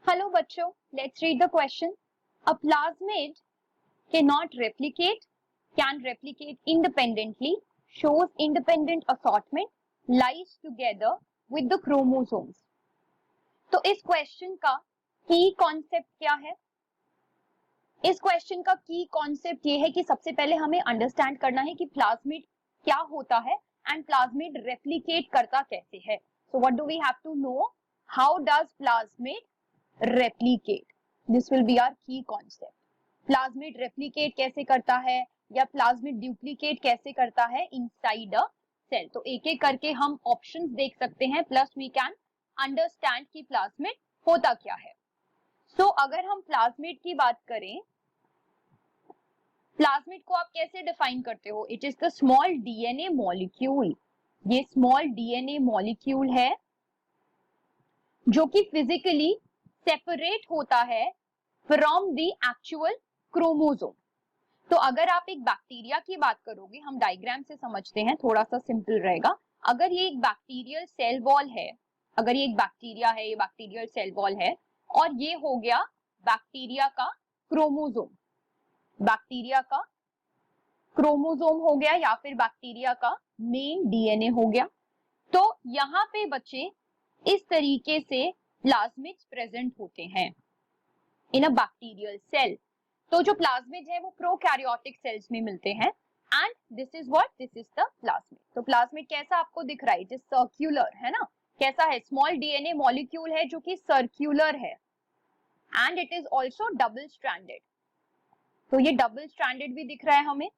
Hello बच्चों, let's read the question. A plasmid cannot replicate, can replicate independently, shows independent assortment, lies together with the chromosomes. तो इस question का की concept क्या है? इस क्वेश्चन का की कॉन्सेप्ट ये है कि सबसे पहले हमें अंडरस्टैंड करना है कि प्लाज्मिड क्या होता है एंड प्लाज्मिड रेप्लिकेट करता कैसे है. So what do we have to know? How does plasmid replicate? This will be our key concept. Plasmid replicate कैसे करता है या प्लाज्मिड डुप्लीकेट कैसे करता है इनसाइड अ सेल. तो एक एक करके हम ऑप्शंस देख सकते हैं, प्लस वी कैन अंडरस्टैंड कि प्लाज्मिड होता क्या है. सो अगर हम प्लाज्मिड की बात करें, प्लाज्मिड को आप कैसे डिफाइन करते हो? It is the small DNA molecule. ये स्मॉल डीएनए मॉलिक्यूल है जो कि फिजिकली सेपरेट होता है फ्रॉम द एक्चुअल क्रोमोसोम. तो अगर आप एक बैक्टीरिया की बात करोगे, हम डायग्राम से समझते हैं, थोड़ा सा सिंपल रहेगा. अगर ये एक बैक्टीरियल सेल वॉल है, अगर ये एक बैक्टीरिया है, ये बैक्टीरियल सेल वॉल है और ये हो गया बैक्टीरिया का क्रोमोसोम, बैक्टीरिया का क्रोमोसोम हो गया या फिर बैक्टीरिया का मेन डीएनए हो गया. तो यहाँ पे बच्चे इस तरीके से प्लाज्मिड्स प्रेजेंट होते हैं इन अ बैक्टीरियल सेल. तो जो प्लाज्मिड है वो प्रोकैरियोटिक सेल्स में मिलते हैं and this is what, this is the plasmid. तो प्लाज्मिड कैसा आपको दिख रहा है? इट इज सर्क्यूलर, है ना? कैसा है? स्मॉल डीएनए मॉलिक्यूल है जो कि सर्क्यूलर है and it is also double stranded. तो ये डबल स्ट्रैंडेड भी दिख रहा है हमें.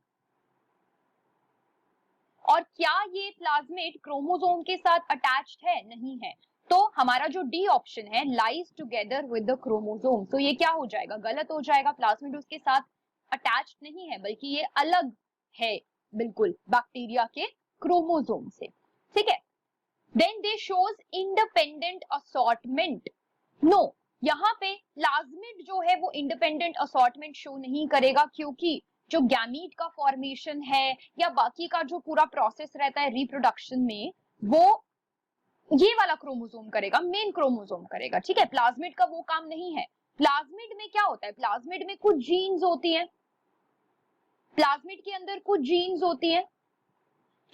और क्या ये प्लाज्मिड क्रोमोसोम के साथ अटैच्ड है? नहीं है. तो हमारा जो डी ऑप्शन है, lies together with the chromosome, तो ये क्या हो जाएगा? गलत हो जाएगा. प्लाज्मिड उसके साथ अटैच्ड नहीं है बल्कि ये अलग है बिल्कुल बैक्टीरिया के क्रोमोसोम से. ठीक है. Then they shows independent assortment. No, यहाँ पे प्लाज्मिड जो है वो इंडिपेंडेंट असॉर्टमेंट शो नहीं करेगा, क्योंकि जो गैमीट का फॉर्मेशन है या बाकी का जो पूरा प्रोसेस रहता है रिप्रोडक्शन में, वो ये वाला क्रोमोसोम करेगा, मेन क्रोमोसोम करेगा. ठीक है. प्लाज्मिड का वो काम नहीं है. प्लाज्मिड में क्या होता है? प्लाज्मिड में कुछ जीन्स होती हैं, प्लाज्मिड के अंदर कुछ जीन्स होती हैं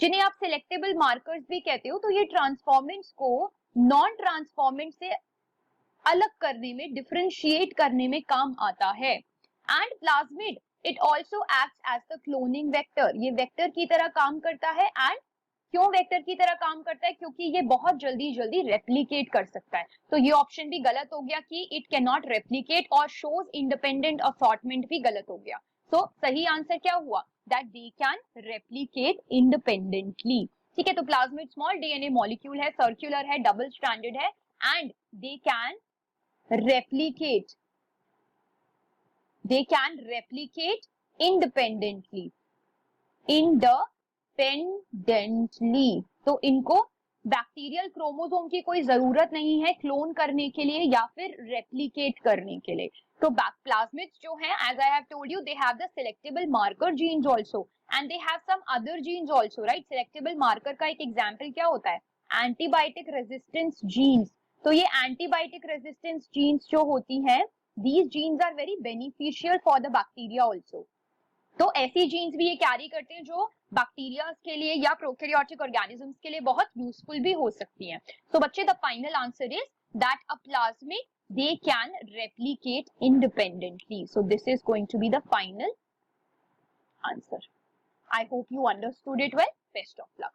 जिन्हें आप सिलेक्टेबल मार्कर्स भी कहते हो. तो ये ट्रांसफॉर्मेंट्स को नॉन ट्रांसफॉर्मेंट से अलग करने में, डिफरेंशिएट करने में काम आता है. And plasmid it also acts as the cloning vector. ये वेक्टर की तरह काम करता है. एंड क्यों वेक्टर की तरह काम करता है? क्योंकि ये बहुत जल्दी जल्दी रेप्लिकेट कर सकता है. तो ये ऑप्शन भी गलत हो गया कि इट कैन नॉट रेप्लिकेट, और शोज इंडिपेंडेंट असॉर्टमेंट भी गलत हो गया. तो सही आंसर क्या हुआ? That they can replicate independently. ठीक है. तो प्लाज्मिड स्मॉल डीएनए मॉलिक्यूल है, सर्कुलर है, डबल स्ट्रैंडेड है and they can replicate, they can replicate independently. तो इनको बैक्टीरियल क्रोमोसोम की कोई जरूरत नहीं है क्लोन करने के लिए या फिर रेप्लिकेट करने के लिए. तो प्लाज्मिड्स जो हैं, as I have told you, they have the selectable marker genes also and they have some other genes also, right? selectable marker का एक एग्जांपल क्या होता है? Antibiotic resistance genes. तो ये एंटीबायोटिक रेजिस्टेंस जीन्स जो होती हैं, these genes are very beneficial for the bacteria also. तो ऐसी जीन्स भी ये कैरी करते हैं जो बैक्टीरिया के लिए या प्रोकैरियोटिक ऑर्गेनिजम्स के लिए बहुत यूजफुल भी हो सकती हैं. तो बच्चे, the final answer is that a plasmid they can replicate independently. So this is going to be the final answer. I hope you understood it well. Best of luck.